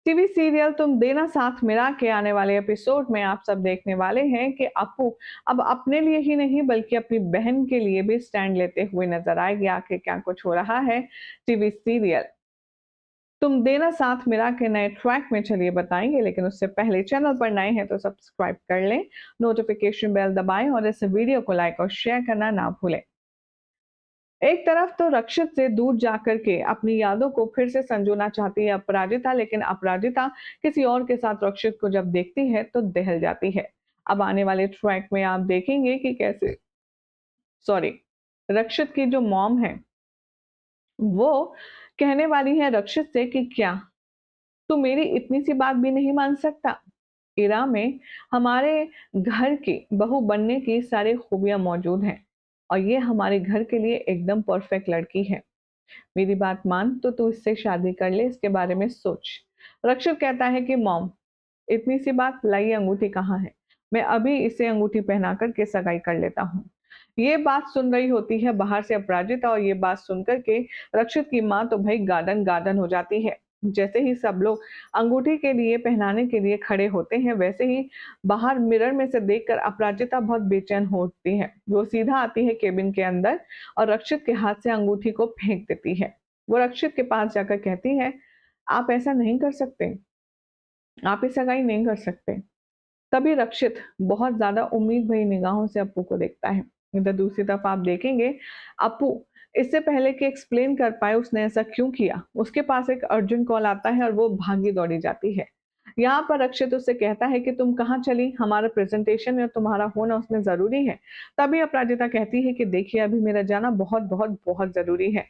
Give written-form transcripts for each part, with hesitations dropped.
TV serial तुम देना साथ मिला के आने वाले एपिसोड में आप सब देखने वाले हैं कि अप्पू अब अपने लिए ही नहीं बल्कि अपनी बहन के लिए भी स्टैंड लेते हुए नजर आएगी। आखिर क्या कुछ हो रहा है टीवी सीरियल तुम देना साथ मिला के नए ट्रैक में, चलिए बताएंगे। लेकिन उससे पहले चैनल पर नए हैं तो सब्सक्राइब कर लें, नोटिफिकेशन बेल दबाएं और इस वीडियो को लाइक और शेयर करना ना भूलें। एक तरफ तो रक्षित से दूर जाकर के अपनी यादों को फिर से संजोना चाहती है अपराजिता, लेकिन अपराजिता किसी और के साथ रक्षित को जब देखती है तो दहल जाती है। अब आने वाले ट्रैक में आप देखेंगे कि कैसे सॉरी रक्षित की जो मॉम है वो कहने वाली है रक्षित से कि क्या तू मेरी इतनी सी बात भी नहीं मान सकता। इरा में हमारे घर की बहू बनने की सारी खूबियां मौजूद हैं और ये हमारे घर के लिए एकदम परफेक्ट लड़की है। मेरी बात मान तो तू इससे शादी कर ले, इसके बारे में सोच। रक्षित कहता है कि मॉम, इतनी सी बात, लाइए अंगूठी कहाँ है, मैं अभी इसे अंगूठी पहना कर के सगाई कर लेता हूँ। ये बात सुन रही होती है बाहर से अपराजिता और ये बात सुनकर के रक्षित की माँ तो भाई गार्डन गार्डन हो जाती है। जैसे ही सब लोग अंगूठी के लिए पहनाने के लिए खड़े होते हैं वैसे ही बाहर मिरर में से देखकर अपराजिता बहुत बेचैन होती है। वो सीधा आती है केबिन के अंदर और रक्षित के हाथ से अंगूठी को फेंक देती है। वो रक्षित के पास जाकर कहती है, आप ऐसा नहीं कर सकते, आप ये सगाई नहीं कर सकते। तभी रक्षित बहुत ज्यादा उम्मीद भरी निगाहों से अप्पू को देखता है। इधर दूसरी तरफ आप देखेंगे अप्पू इससे पहले कि एक्सप्लेन कर पाए उसने ऐसा क्यों किया, उसके पास एक अर्जेंट कॉल आता है और वो भागी दौड़ी जाती है। यहाँ पर रक्षित उससे कहता है कि तुम कहाँ चली, हमारा प्रेजेंटेशन या तुम्हारा होना उसमें जरूरी है। तभी अपराजिता कहती है कि देखिए अभी मेरा जाना बहुत बहुत बहुत जरूरी है।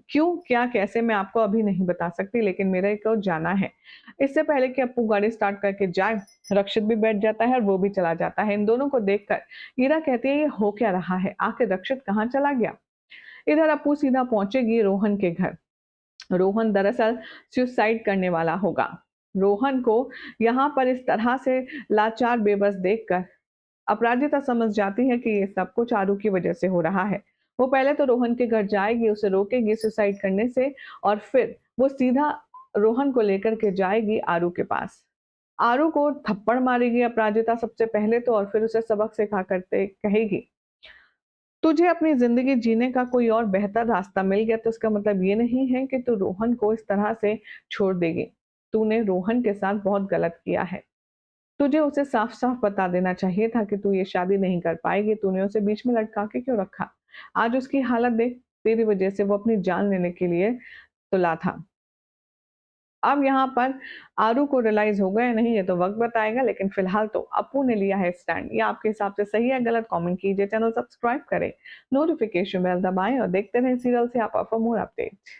क्यों, क्या, कैसे, मैं आपको अभी नहीं बता सकती, लेकिन मेरे को जाना है। इससे पहले कि अप्पू गाड़ी स्टार्ट करके जाए रक्षित भी बैठ जाता है और वो भी चला जाता है। इन दोनों को देखकर ईरा कहती है ये हो क्या रहा है, आखिर रक्षित कहाँ चला गया। इधर अप्पू सीधा पहुंचेगी रोहन के घर। रोहन दरअसल सुसाइड करने वाला होगा। रोहन को यहाँ पर इस तरह से लाचार बेबस देखकर अपराजिता समझ जाती है कि ये सब कुछ आरू की वजह से हो रहा है। वो पहले तो रोहन के घर जाएगी, उसे रोकेगी सुसाइड करने से और फिर वो सीधा रोहन को लेकर के जाएगी आरू के पास। आरू को थप्पड़ मारेगी अपराजिता सबसे पहले तो और फिर उसे सबक सिखा करते कहेगी, तुझे अपनी जिंदगी जीने का कोई और बेहतर रास्ता मिल गया तो इसका मतलब ये नहीं है कि तू रोहन को इस तरह से छोड़ देगी। तूने रोहन के साथ बहुत गलत किया है। तुझे उसे साफ साफ बता देना चाहिए था कि तू ये शादी नहीं कर पाएगी। तूने उसे बीच में लटका के क्यों रखा। आज उसकी हालत देख, तेरी वजह से वो अपनी जान लेने के लिए तुला था। अब यहाँ पर आरू को रियलाइज हो गया नहीं, ये तो वक्त बताएगा, लेकिन फिलहाल तो अप्पू ने लिया है स्टैंड। ये आपके हिसाब से सही है गलत, कमेंट कीजिए, चैनल सब्सक्राइब करें, नोटिफिकेशन बेल दबाएं और देखते रहें सीरियल से आप फॉर मोर अपडेट।